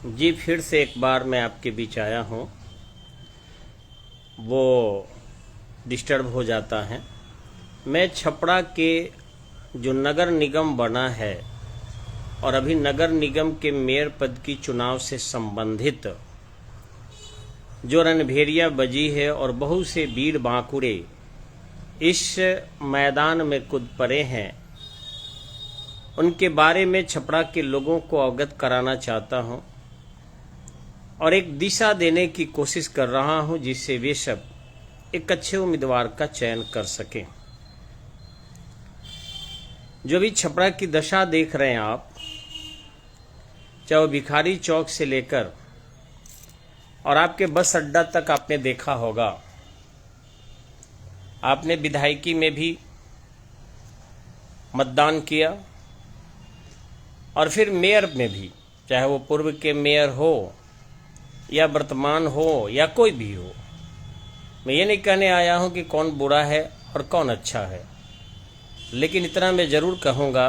जी, फिर से एक बार मैं आपके बीच आया हूँ। वो डिस्टर्ब हो जाता है। मैं छपरा के जो नगर निगम बना है और अभी नगर निगम के मेयर पद की चुनाव से संबंधित जो रणभेरिया बजी है और बहुत से वीर बांकुड़े इस मैदान में कूद पड़े हैं, उनके बारे में छपरा के लोगों को अवगत कराना चाहता हूं और एक दिशा देने की कोशिश कर रहा हूं जिससे वे सब एक अच्छे उम्मीदवार का चयन कर सकें। जो भी छपरा की दशा देख रहे हैं आप, चाहे वो भिखारी चौक से लेकर और आपके बस अड्डा तक आपने देखा होगा। आपने विधायकी में भी मतदान किया और फिर मेयर में भी, चाहे वो पूर्व के मेयर हो या वर्तमान हो या कोई भी हो। मैं ये नहीं कहने आया हूं कि कौन बुरा है और कौन अच्छा है, लेकिन इतना मैं जरूर कहूँगा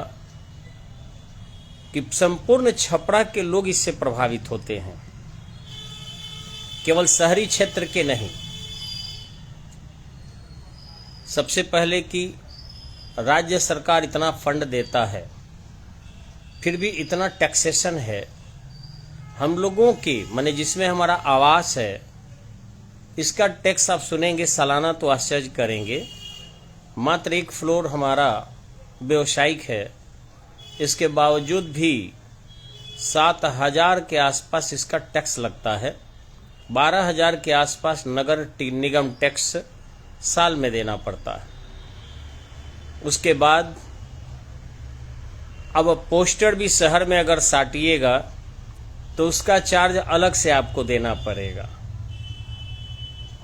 कि संपूर्ण छपरा के लोग इससे प्रभावित होते हैं, केवल शहरी क्षेत्र के नहीं। सबसे पहले कि राज्य सरकार इतना फंड देता है, फिर भी इतना टैक्सेशन है हम लोगों की, माने जिसमें हमारा आवास है, इसका टैक्स आप सुनेंगे सालाना तो आश्चर्य करेंगे। मात्र एक फ्लोर हमारा व्यावसायिक है, इसके बावजूद भी 7,000 के आसपास इसका टैक्स लगता है। 12,000 के आसपास नगर निगम टैक्स साल में देना पड़ता है। उसके बाद अब पोस्टर भी शहर में अगर साटिएगा तो उसका चार्ज अलग से आपको देना पड़ेगा,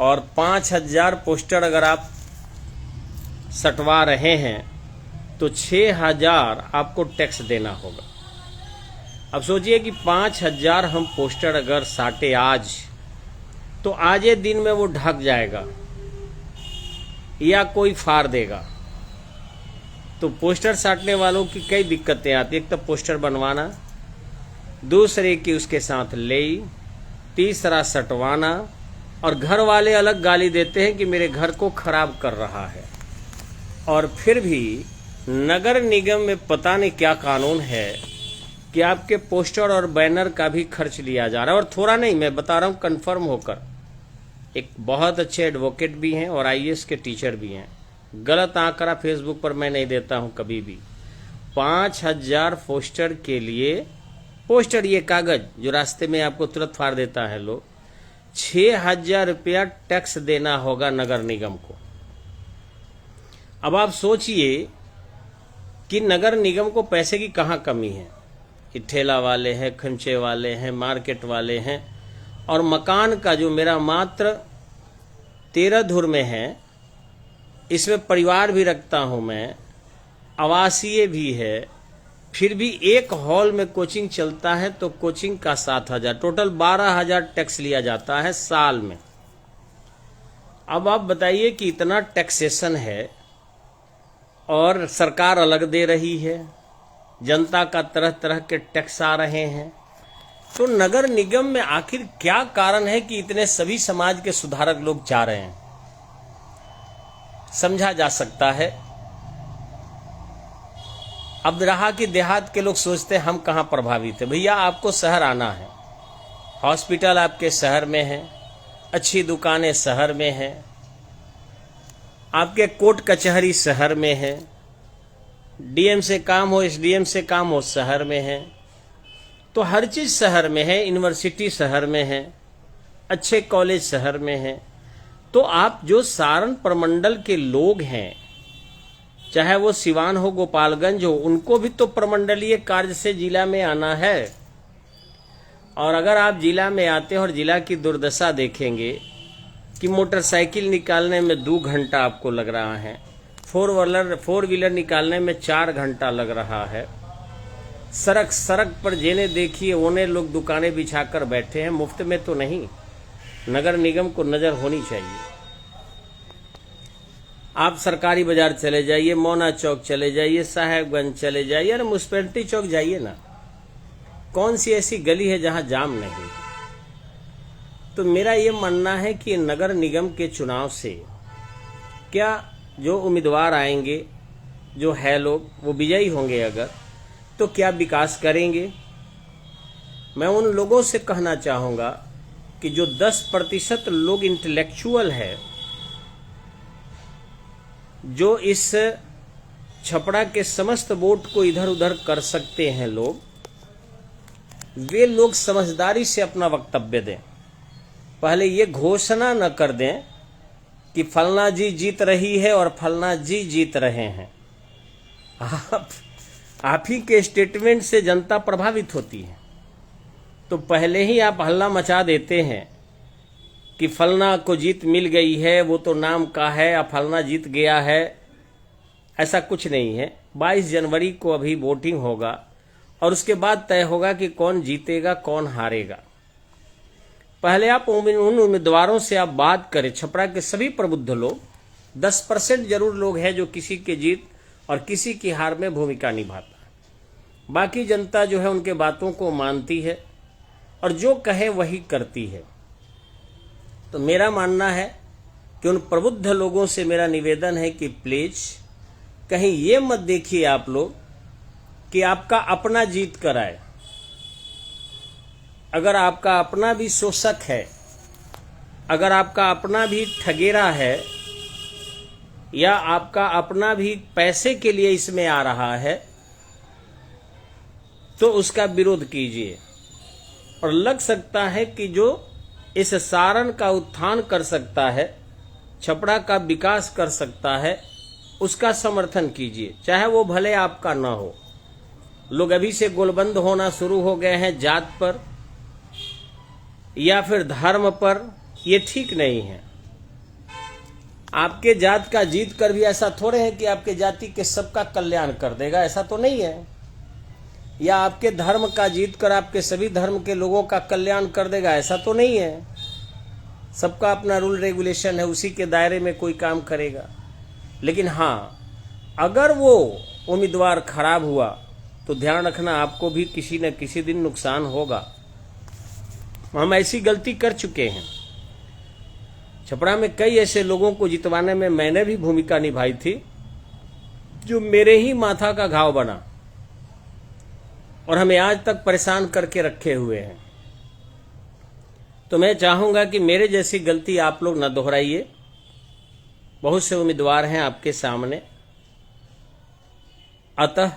और 5,000 पोस्टर अगर आप सटवा रहे हैं तो 6,000 आपको टैक्स देना होगा। अब सोचिए कि 5,000 हम पोस्टर अगर साटे आज, तो आज ये दिन में वो ढक जाएगा या कोई फाड़ देगा। तो पोस्टर साटने वालों की कई दिक्कतें आती है। एक तो पोस्टर बनवाना, दूसरे की उसके साथ ले, तीसरा सटवाना, और घर वाले अलग गाली देते हैं कि मेरे घर को खराब कर रहा है। और फिर भी नगर निगम में पता नहीं क्या कानून है कि आपके पोस्टर और बैनर का भी खर्च लिया जा रहा है। और थोड़ा नहीं, मैं बता रहा हूँ कंफर्म होकर। एक बहुत अच्छे एडवोकेट भी हैं और आईएएस के टीचर भी हैं। गलत आंकड़ा फेसबुक पर मैं नहीं देता हूं कभी भी। 5,000 पोस्टर के लिए, पोस्टर ये कागज जो रास्ते में आपको तुरंत फाड़ देता है लोग, 6,000 रुपया टैक्स देना होगा नगर निगम को। अब आप सोचिए कि नगर निगम को पैसे की कहाँ कमी है। कि ठेला वाले हैं, खंचे वाले हैं, मार्केट वाले हैं, और मकान का जो मेरा मात्र 13 धुर में है, इसमें परिवार भी रखता हूं मैं, आवासीय भी है, फिर भी एक हॉल में कोचिंग चलता है तो कोचिंग का 7,000, टोटल 12,000 टैक्स लिया जाता है साल में। अब आप बताइए कि इतना टैक्सेशन है और सरकार अलग दे रही है, जनता का तरह तरह के टैक्स आ रहे हैं। तो नगर निगम में आखिर क्या कारण है कि इतने सभी समाज के सुधारक लोग जा रहे हैं? समझा जा सकता है। अब रहा कि देहात के लोग सोचते हैं हम कहां प्रभावित है। भैया, आपको शहर आना है, हॉस्पिटल आपके शहर में है, अच्छी दुकानें शहर में है, आपके कोर्ट कचहरी शहर में है, डीएम से काम हो, एसडीएम से काम हो, शहर में है। तो हर चीज शहर में है, यूनिवर्सिटी शहर में है, अच्छे कॉलेज शहर में है। तो आप जो सारण प्रमंडल के लोग हैं, चाहे वो सिवान हो, गोपालगंज हो, उनको भी तो प्रमंडलीय कार्य से जिला में आना है। और अगर आप जिला में आते हैं और जिला की दुर्दशा देखेंगे कि मोटरसाइकिल निकालने में 2 घंटा आपको लग रहा है, 4 व्हीलर निकालने में 4 घंटा लग रहा है, सड़क पर जेने देखिए ओने लोग दुकानें बिछाकर बैठे हैं, मुफ्त में तो नहीं। नगर निगम को नजर होनी चाहिए। आप सरकारी बाजार चले जाइए, मौना चौक चले जाइए, साहेबगंज चले जाइए, अरे मुस्पेलिटी चौक जाइए ना, कौन सी ऐसी गली है जहां जाम नहीं है। तो मेरा ये मानना है कि नगर निगम के चुनाव से क्या जो उम्मीदवार आएंगे, जो है लोग, वो विजयी होंगे अगर, तो क्या विकास करेंगे। मैं उन लोगों से कहना चाहूँगा कि जो 10% लोग इंटेलेक्चुअल है, जो इस छपरा के समस्त वोट को इधर उधर कर सकते हैं लोग, वे लोग समझदारी से अपना वक्तव्य दें। पहले ये घोषणा न कर दें कि फलना जी जीत रही है और फलना जी जीत रहे हैं। आप ही के स्टेटमेंट से जनता प्रभावित होती है। तो पहले ही आप हल्ला मचा देते हैं कि फलना को जीत मिल गई है, वो तो नाम का है, अब फलना जीत गया है। ऐसा कुछ नहीं है। 22 जनवरी को अभी वोटिंग होगा और उसके बाद तय होगा कि कौन जीतेगा कौन हारेगा। पहले आप उन उम्मीदवारों से आप बात करें। छपरा के सभी प्रबुद्ध लोग, 10% जरूर लोग हैं जो किसी के जीत और किसी की हार में भूमिका निभाता है। बाकी जनता जो है उनके बातों को मानती है और जो कहे वही करती है। तो मेरा मानना है कि उन प्रबुद्ध लोगों से मेरा निवेदन है कि प्लीज कहीं ये मत देखिए आप लोग कि आपका अपना जीत कर आए। अगर आपका अपना भी शोषक है, अगर आपका अपना भी ठगेरा है, या आपका अपना भी पैसे के लिए इसमें आ रहा है, तो उसका विरोध कीजिए। और लग सकता है कि जो इस सारण का उत्थान कर सकता है, छपरा का विकास कर सकता है, उसका समर्थन कीजिए, चाहे वो भले आपका ना हो। लोग अभी से गोलबंद होना शुरू हो गए हैं जात पर या फिर धर्म पर। ये ठीक नहीं है। आपके जात का जीत कर भी ऐसा थोड़े है कि आपके जाति के सबका कल्याण कर देगा, ऐसा तो नहीं है। या आपके धर्म का जीत कर आपके सभी धर्म के लोगों का कल्याण कर देगा, ऐसा तो नहीं है। सबका अपना रूल रेगुलेशन है, उसी के दायरे में कोई काम करेगा। लेकिन हाँ, अगर वो उम्मीदवार खराब हुआ तो ध्यान रखना आपको भी किसी न किसी दिन नुकसान होगा। हम ऐसी गलती कर चुके हैं। छपरा में कई ऐसे लोगों को जितवाने में मैंने भी भूमिका निभाई थी, जो मेरे ही माथा का घाव बना और हमें आज तक परेशान करके रखे हुए हैं। तो मैं चाहूंगा कि मेरे जैसी गलती आप लोग न दोहराइए। बहुत से उम्मीदवार हैं आपके सामने, अतः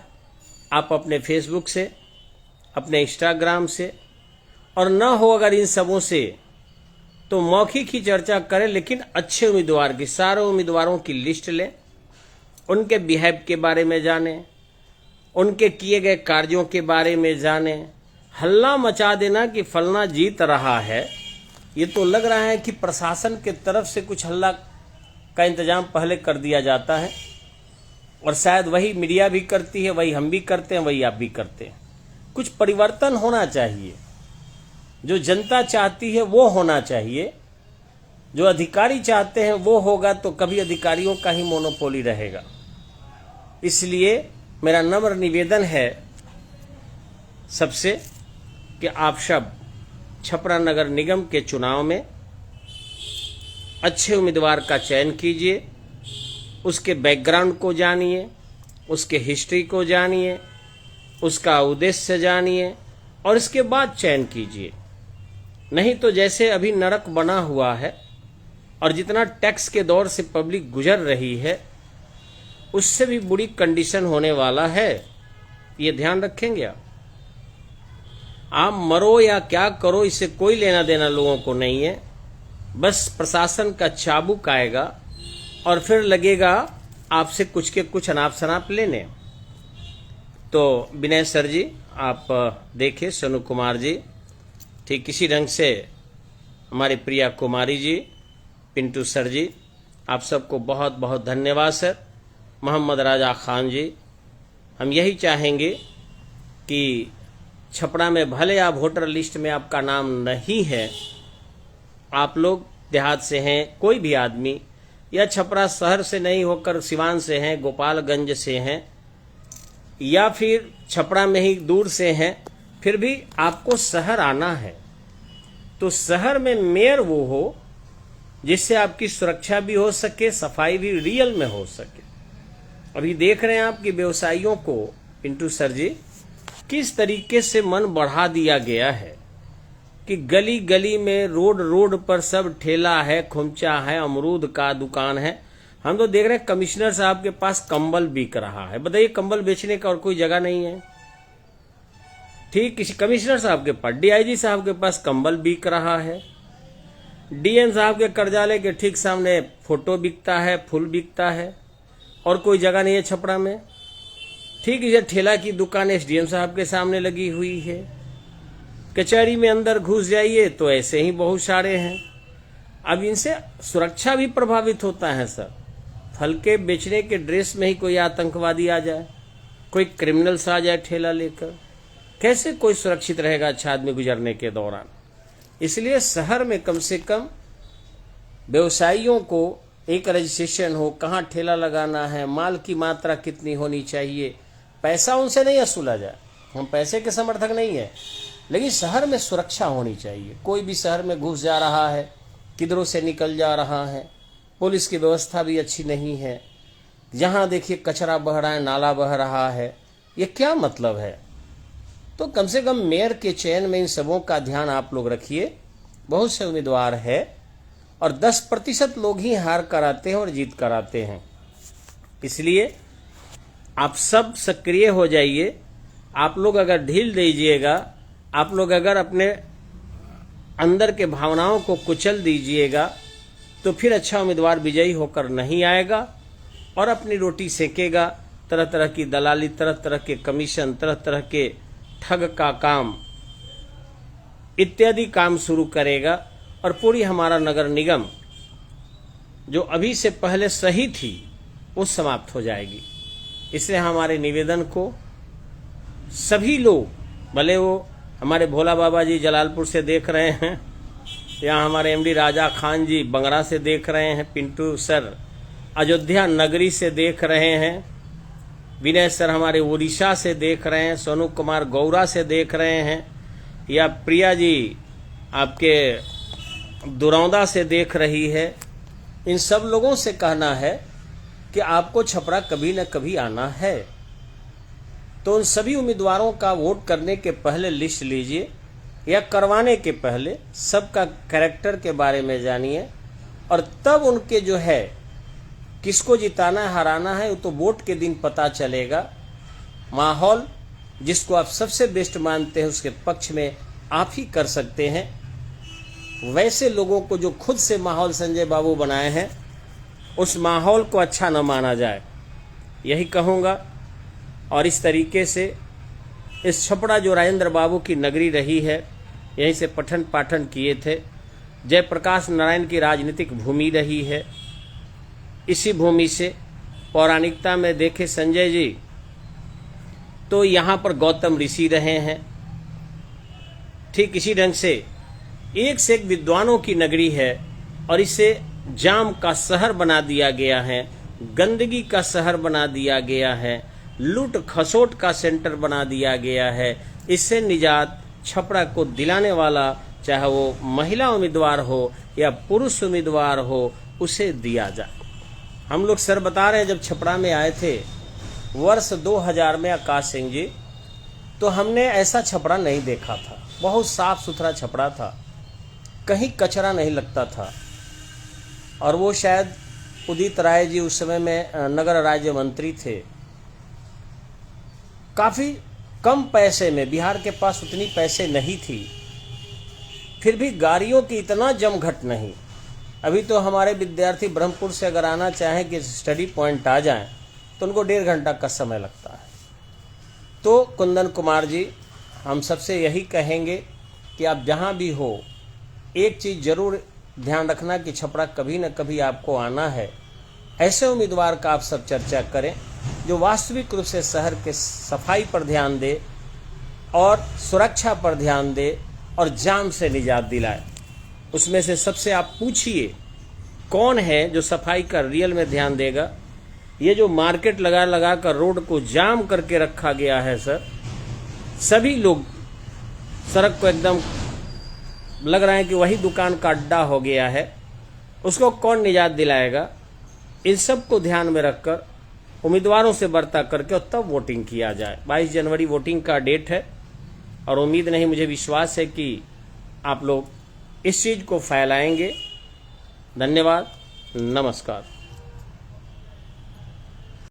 आप अपने फेसबुक से, अपने इंस्टाग्राम से, और न हो अगर इन सबों से, तो मौखिक ही चर्चा करें, लेकिन अच्छे उम्मीदवार की, सारे उम्मीदवारों की लिस्ट लें, उनके बिहेव के बारे में जानें, उनके किए गए कार्यों के बारे में जानें। हल्ला मचा देना कि फलना जीत रहा है, ये तो लग रहा है कि प्रशासन के तरफ से कुछ हल्ला का इंतजाम पहले कर दिया जाता है, और शायद वही मीडिया भी करती है, वही हम भी करते हैं, वही आप भी करते हैं। कुछ परिवर्तन होना चाहिए। जो जनता चाहती है वो होना चाहिए, जो अधिकारी चाहते हैं वो होगा, तो कभी अधिकारियों का ही मोनोपोली रहेगा। इसलिए मेरा नम्र निवेदन है सबसे कि आप सब छपरा नगर निगम के चुनाव में अच्छे उम्मीदवार का चयन कीजिए, उसके बैकग्राउंड को जानिए, उसके हिस्ट्री को जानिए, उसका उद्देश्य जानिए, और इसके बाद चयन कीजिए। नहीं तो जैसे अभी नरक बना हुआ है और जितना टैक्स के दौर से पब्लिक गुजर रही है, उससे भी बुरी कंडीशन होने वाला है। ये ध्यान रखेंगे आप मरो या क्या करो, इससे कोई लेना देना लोगों को नहीं है। बस प्रशासन का चाबुक आएगा और फिर लगेगा आपसे कुछ के कुछ अनाप शनाप लेने। तो विनय सर जी, आप देखें, सोनू कुमार जी, ठीक इसी ढंग से हमारी प्रिया कुमारी जी, पिंटू सर जी, आप सबको बहुत बहुत धन्यवाद सर। मोहम्मद राजा खान जी, हम यही चाहेंगे कि छपरा में भले आप वोटर लिस्ट में आपका नाम नहीं है, आप लोग देहात से हैं, कोई भी आदमी, या छपरा शहर से नहीं होकर सिवान से हैं, गोपालगंज से हैं, या फिर छपरा में ही दूर से हैं, फिर भी आपको शहर आना है तो शहर में मेयर वो हो जिससे आपकी सुरक्षा भी हो सके, सफाई भी रियल में हो सके। अभी देख रहे हैं आप कि व्यवसायियों को पिंटू सर जी किस तरीके से मन बढ़ा दिया गया है कि गली गली में रोड रोड पर सब ठेला है, खुमचा है, अमरूद का दुकान है। हम तो देख रहे हैं कमिश्नर साहब के पास कंबल बिक रहा है। बताइए, कंबल बेचने का और कोई जगह नहीं है। ठीक किसी कमिश्नर साहब के पास, डीआईजी साहब के पास कंबल बिक रहा है। डीएम साहब के कार्यालय के ठीक सामने फोटो बिकता है, फूल बिकता है, और कोई जगह नहीं है छपरा में। ठीक इसे ठेला की दुकान एसडीएम साहब के सामने लगी हुई है। कचहरी में अंदर घुस जाइए तो ऐसे ही बहुत सारे हैं। अब इनसे सुरक्षा भी प्रभावित होता है सर। फल के बेचने के ड्रेस में ही कोई आतंकवादी आ जाए, कोई क्रिमिनल्स आ जाए ठेला लेकर, कैसे कोई सुरक्षित रहेगा अच्छा आदमी गुजरने के दौरान। इसलिए शहर में कम से कम व्यवसायियों को एक रजिस्ट्रेशन हो, कहाँ ठेला लगाना है, माल की मात्रा कितनी होनी चाहिए। पैसा उनसे नहीं वसूला जाए, हम पैसे के समर्थक नहीं है, लेकिन शहर में सुरक्षा होनी चाहिए। कोई भी शहर में घुस जा रहा है, किधरों से निकल जा रहा है, पुलिस की व्यवस्था भी अच्छी नहीं है। जहाँ देखिए कचरा बह रहा है, नाला बह रहा है, ये क्या मतलब है। तो कम से कम मेयर के चयन में इन सबों का ध्यान आप लोग रखिए। बहुत से उम्मीदवार है और 10% लोग ही हार कराते हैं और जीत कराते हैं। इसलिए आप सब सक्रिय हो जाइए। आप लोग अगर ढील दीजिएगा, आप लोग अगर अपने अंदर के भावनाओं को कुचल दीजिएगा, तो फिर अच्छा उम्मीदवार विजयी होकर नहीं आएगा और अपनी रोटी सेकेगा। तरह तरह की दलाली, तरह तरह के कमीशन, तरह तरह के ठग का काम इत्यादि काम शुरू करेगा और पूरी हमारा नगर निगम जो अभी से पहले सही थी वो समाप्त हो जाएगी। इसलिए हमारे निवेदन को सभी लोग, भले वो हमारे भोला बाबा जी जलालपुर से देख रहे हैं, या हमारे एमडी राजा खान जी बंगरा से देख रहे हैं, पिंटू सर अयोध्या नगरी से देख रहे हैं, विनय सर हमारे उड़ीसा से देख रहे हैं, सोनू कुमार गौरा से देख रहे हैं, या प्रिया जी आपके दुरौदा से देख रही है। इन सब लोगों से कहना है कि आपको छपरा कभी न कभी आना है। तो उन सभी उम्मीदवारों का वोट करने के पहले लिस्ट लीजिए, या करवाने के पहले सबका कैरेक्टर के बारे में जानिए, और तब उनके जो है किसको जिताना है, हराना है, तो वोट के दिन पता चलेगा। माहौल जिसको आप सबसे बेस्ट मानते हैं उसके पक्ष में आप ही कर सकते हैं। वैसे लोगों को जो खुद से माहौल संजय बाबू बनाए हैं, उस माहौल को अच्छा न माना जाए, यही कहूँगा। और इस तरीके से इस छपरा जो राजेंद्र बाबू की नगरी रही है, यहीं से पठन पाठन किए थे, जयप्रकाश नारायण की राजनीतिक भूमि रही है। इसी भूमि से पौराणिकता में देखे संजय जी तो यहाँ पर गौतम ऋषि रहे हैं। ठीक इसी ढंग से एक विद्वानों की नगरी है, और इसे जाम का शहर बना दिया गया है, गंदगी का शहर बना दिया गया है, लूट खसोट का सेंटर बना दिया गया है। इससे निजात छपरा को दिलाने वाला, चाहे वो महिला उम्मीदवार हो या पुरुष उम्मीदवार हो, उसे दिया जाए। हम लोग सर बता रहे हैं, जब छपरा में आए थे वर्ष 2000 में आकाश सिंह जी, तो हमने ऐसा छपरा नहीं देखा था। बहुत साफ सुथरा छपरा था, कहीं कचरा नहीं लगता था। और वो शायद उदित राय जी उस समय में नगर राज्य मंत्री थे। काफ़ी कम पैसे में, बिहार के पास उतनी पैसे नहीं थी, फिर भी गाड़ियों की इतना जमघट नहीं। अभी तो हमारे विद्यार्थी ब्रह्मपुर से अगर आना चाहें कि स्टडी पॉइंट आ जाएं, तो उनको 1.5 घंटा का समय लगता है। तो कुंदन कुमार जी, हम सबसे यही कहेंगे कि आप जहां भी हो, एक चीज़ जरूर ध्यान रखना कि छपरा कभी न कभी आपको आना है। ऐसे उम्मीदवार का आप सब चर्चा करें जो वास्तविक रूप से शहर के सफाई पर ध्यान दे और सुरक्षा पर ध्यान दे और जाम से निजात दिलाए। उसमें से सबसे आप पूछिए कौन है जो सफाई का रियल में ध्यान देगा। ये जो मार्केट लगा लगा कर रोड को जाम करके रखा गया है सर, सभी लोग सड़क को एकदम लग रहा है कि वही दुकान का अड्डा हो गया है, उसको कौन निजात दिलाएगा? इन सब को ध्यान में रखकर उम्मीदवारों से वार्ता करके और तब वोटिंग किया जाए। 22 जनवरी वोटिंग का डेट है और उम्मीद नहीं, मुझे विश्वास है कि आप लोग इस चीज़ को फैलाएंगे। धन्यवाद, नमस्कार।